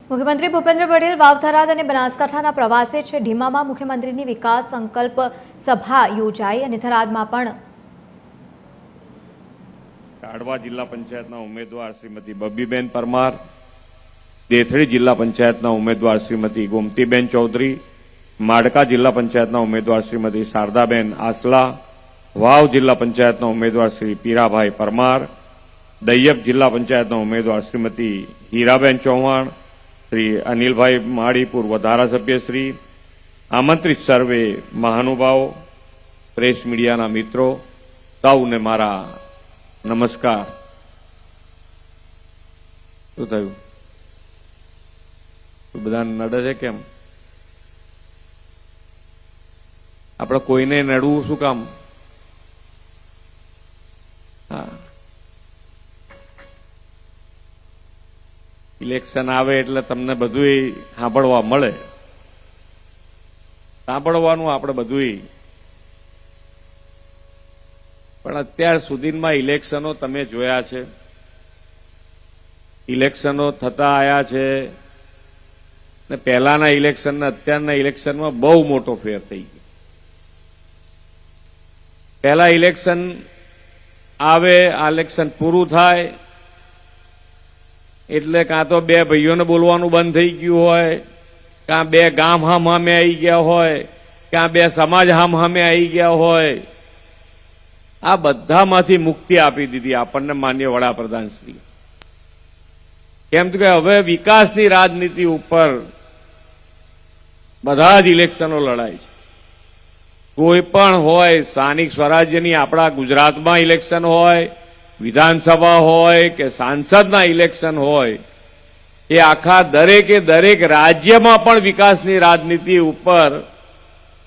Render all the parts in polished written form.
મુખ્યમંત્રી ભૂપેન્દ્ર પટેલ વાવ-થરાદ અને બનાસકાંઠાના પ્રવાસે છે। ઢીમામાં મુખ્યમંત્રીની વિકાસ સંકલ્પ સભા યોજાઈ અને થરાદમાં પણ કાઢવા જિલ્લા પંચાયતના ઉમેદવાર શ્રીમતી બબ્બીબેન પરમાર, દેથડી જિલ્લા પંચાયતના ઉમેદવાર શ્રીમતી ગોમતીબેન ચૌધરી, માડકા જિલ્લા પંચાયતના ઉમેદવાર શ્રીમતી શારદાબેન આસલા, વાવ જિલ્લા પંચાયતના ઉમેદવાર શ્રી પીરાભાઈ પરમાર, દૈયપ જિલ્લા પંચાયતના ઉમેદવાર શ્રીમતી હીરાબેન ચૌહાણ, શ્રી અનિલભાઈ માળી પૂર્વ ધારાસભ્યશ્રી, આમંત્રિત સર્વે મહાનુભાવો, પ્રેસ મીડિયાના મિત્રો, સૌને મારા નમસ્કાર। શું થયું? બધાને નડે છે કેમ? આપણે કોઈને નડવું શું કામ? હા, ઇલેક્શન આવે એટલે તમને બધું સાંભળવા મળે, સાંભળવાનું આપણે બધું, પણ અત્યાર સુધીમાં ઇલેક્શનો તમે જોયા છે, ઇલેક્શનો થતા આયા છે ને પહેલાના ઇલેક્શન ને અત્યારના ઇલેક્શનમાં બહુ મોટો ફેર થઈ ગયો। પહેલા ઇલેક્શન આવે, આ ઇલેક્શન પૂરું થાય એટલે કાં તો બે ભાઈઓને બોલવાનું બંધ થઈ ગયું હોય, કાં બે ગામ હામે આવી ગયા હોય, કાં બે સમાજ હામે આવી ગયા હોય। આ બધામાંથી મુક્તિ આપી દીધી આપણને માન્ય વડાપ્રધાનશ્રી। કેમ કે હવે વિકાસની રાજનીતિ ઉપર બધા જ ઇલેક્શનો લડાય છે। કોઈ પણ હોય, સ્થાનિક સ્વરાજ્યની આપણા ગુજરાતમાં ઇલેક્શન હોય, વિધાનસભા હોય કે સાંસદના ઇલેક્શન હોય, એ આખા દરેકે દરેક રાજ્યમાં પણ વિકાસની રાજનીતિ ઉપર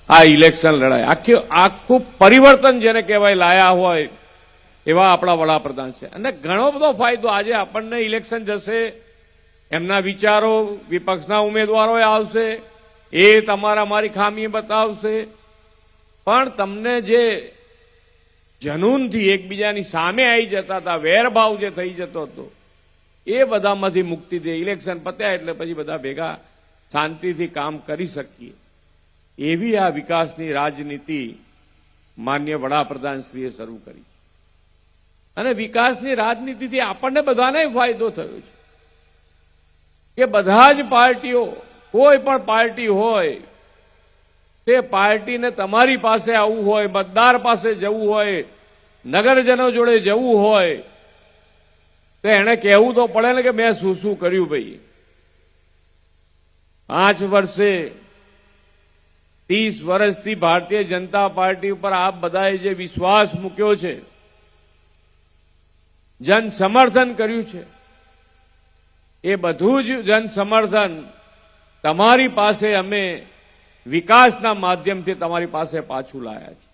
આ ઇલેક્શન લડાય। આખું પરિવર્તન જેને કહેવાય લાયા હોય એવા આપણા વડાપ્રધાન છે અને ઘણો બધો ફાયદો આજે આપણને ઇલેક્શન જશે, એમના વિચારો વિપક્ષના ઉમેદવારો આવશે, એ તમારા મારી ખામી બતાવશે, પણ તમને જે જનૂનથી એકબીજાની સામે આવી જતા હતા, વેરભાવ જે થઈ જતો હતો, એ બધામાંથી મુક્તિ દે। ઇલેક્શન પત્યા એટલે પછી બધા ભેગા શાંતિથી કામ કરી શકીએ, એવી આ વિકાસની રાજનીતિ માન્ય વડાપ્રધાનશ્રીએ શરૂ કરી અને વિકાસની રાજનીતિથી આપણને બધાને ફાયદો થયો છે કે બધા જ પાર્ટીઓ, કોઈ પણ પાર્ટી હોય, તે પાર્ટીને તમારી પાસે આવવું હોય, મતદાર પાસે જવું હોય, નગરજનો જોડે જવું હોય તો એને કહેવું તો પડે ને કે મેં શું શું કર્યું ભાઈ। 5 વર્ષે 30 વર્ષથી ભારતીય જનતા પાર્ટી ઉપર આપ બધાએ જે વિશ્વાસ મૂક્યો છે, જન સમર્થન કર્યું છે, એ બધું જ જન સમર્થન તમારી પાસે અમે વિકાસના માધ્યમથી તમારી પાસે પાછું લાયા છે।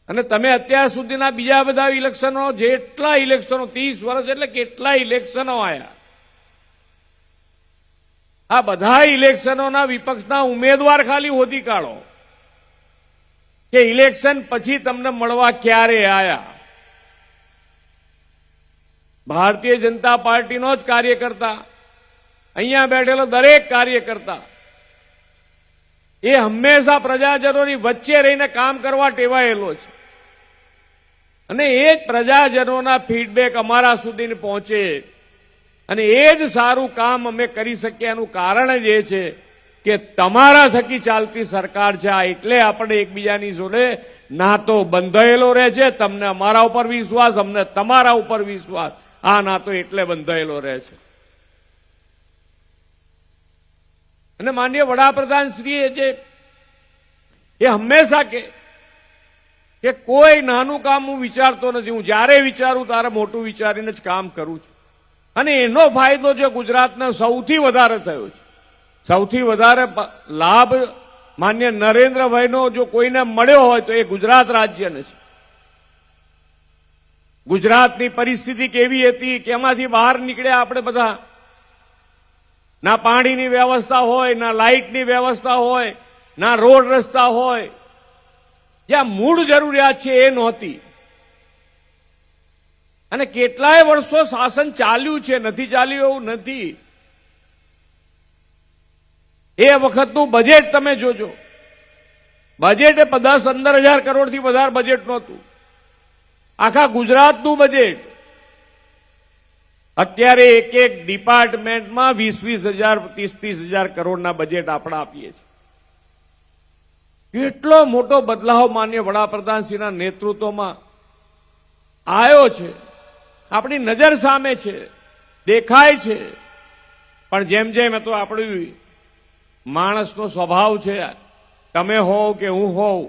અને તમે અત્યાર સુધીના બીજા બધા ઇલેક્શનો, જેટલા ઇલેક્શનો 30 વર્ષ એટલે કેટલા ઇલેક્શનો આવ્યા, આ બધા ઇલેક્શનોના વિપક્ષના ઉમેદવાર ખાલી શોધી કાઢો કે ઇલેક્શન પછી તમને મળવા ક્યારે આયા। ભારતીય જનતા પાર્ટીનો જ કાર્યકર્તા, અહીંયા બેઠેલો દરેક કાર્યકર્તા, એ હંમેશા પ્રજાજનોની વચ્ચે રહીને કામ કરવા ટેવાયેલો છે અને એ જ પ્રજાજનોના ફીડબેક અમારા સુધી પહોંચે અને એ જ સારું કામ અમે કરી શકીએ। એનું કારણ જ એ છે કે તમારા થકી ચાલતી સરકાર છે। આ એટલે આપણે એકબીજાની જોડે નાતો બંધાયેલો રહે છે। તમને અમારા ઉપર વિશ્વાસ, અમને તમારા ઉપર વિશ્વાસ, આ નાતો એટલે બંધાયેલો રહે છે। અને માનનીય વડાપ્રધાન શ્રીએ જે એ હંમેશા કે કોઈ નાનું કામ હું વિચારતો નથી, હું જ્યારે વિચારું ત્યારે મોટું વિચારીને જ કામ કરું છું અને એનો ફાયદો જે ગુજરાતને સૌથી વધારે થયો છે, સૌથી વધારે લાભ માન્ય નરેન્દ્રભાઈનો જો કોઈને મળ્યો હોય તો એ ગુજરાત રાજ્યને છે। ગુજરાતની પરિસ્થિતિ કેવી હતી, કેમાંથી બહાર નીકળ્યા આપણે બધા, ના પાણીની વ્યવસ્થા હોય, ના લાઇટની વ્યવસ્થા હોય, ના રોડ રસ્તા હોય, જ્યાં મૂળ જરૂરિયાત છે એ નહોતી। અને કેટલાય વર્ષો શાસન ચાલ્યું છે, નથી ચાલ્યું એવું નથી। એ વખતનું બજેટ તમે જોજો. બજેટ એ 10-15 હજાર કરોડથી વધારે બજેટ નહોતું. આખા ગુજરાતનું બજેટ. અત્યારે એક એક ડિપાર્ટમેન્ટમાં 20-20 હજાર 30-30 હજાર કરોડના બજેટ આપણે આપીએ છીએ. કેટલો મોટો બદલાવ માન્ય વડાપ્રધાનશ્રીના નેતૃત્વમાં આવ્યો છે. આપણી નજર સામે છે, દેખાય છે. પણ જેમ જેમ તો આપણી માણસનો સ્વભાવ છે, તમે હોવ કે હું હોવ,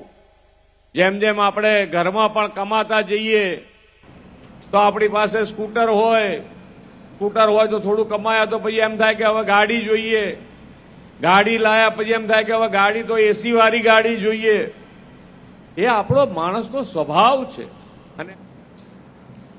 જેમ જેમ આપણે ઘરમાં પણ કમાતા જઈએ તો આપણી પાસે સ્કૂટર હોય તો થોડું કમાયા તો પછી એમ થાય કે હવે ગાડી જોઈએ. ગાડી લાયા પછી એમ થાય કે હવે ગાડી તો એસી વાળી ગાડી જોઈએ. એ આપણો માણસનો સ્વભાવ છે. અને